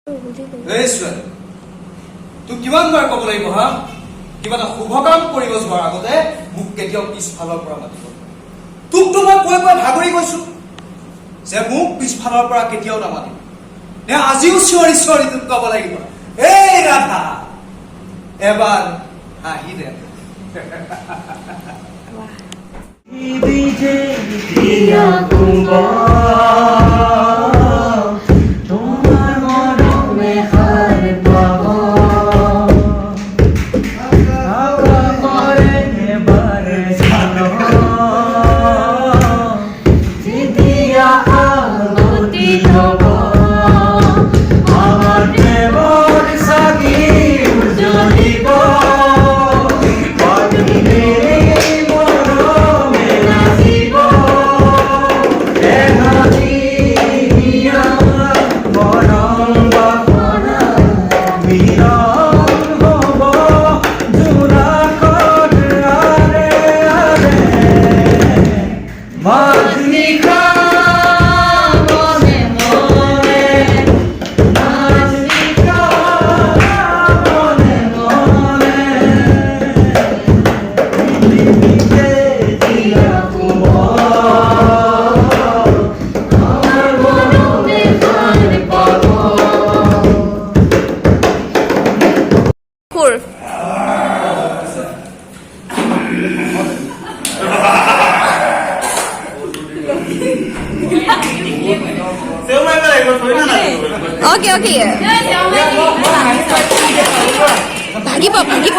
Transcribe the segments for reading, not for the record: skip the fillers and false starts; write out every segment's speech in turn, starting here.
এই ছোৱালী তোক কিমানবাৰ ক'ব লাগিব হা কিবা এটা শুভ কাম কৰিব যোৱাৰ আগতে মোক কেতিয়াও পিছফালৰ পৰা মাতিব তোকতো মই কৈ কৈ ভাগৰি গৈছো যে মোক পিছফালৰ পৰা কেতিয়াও নামাতিব নে আজিও চিঞৰি চিঞৰি তোক ক'ব লাগিব এই ৰাধা এবাৰ হাঁহি দে Okay.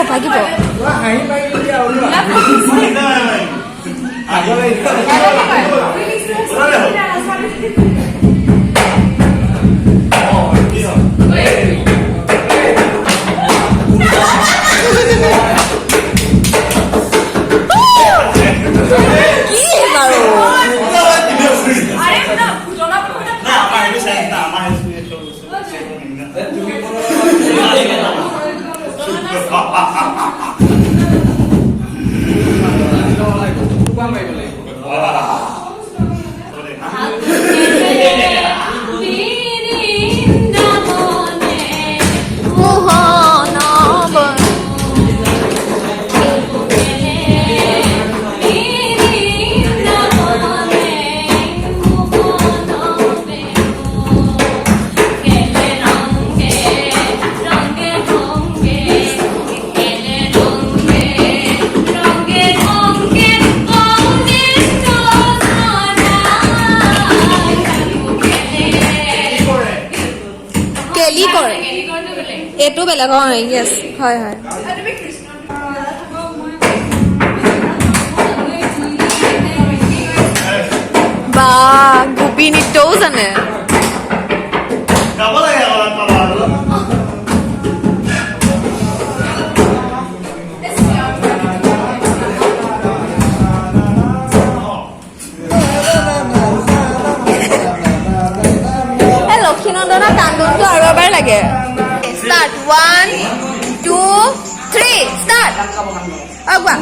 Bagi po. এইটো বেলেগ হয় ইয়েস হয় বা গোপী নৃত্যও জানে লক্ষীনন্দনা কান্দনটো আৰু এবাৰ লাগে Start 1, 2, 3. Start. Agua.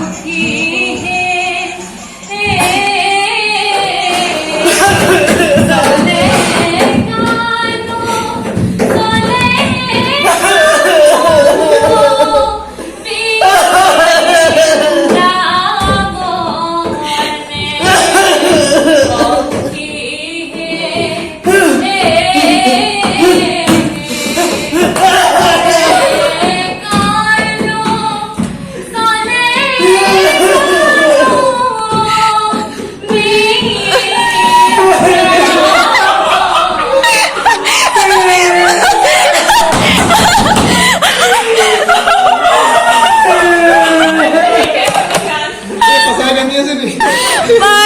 Bye.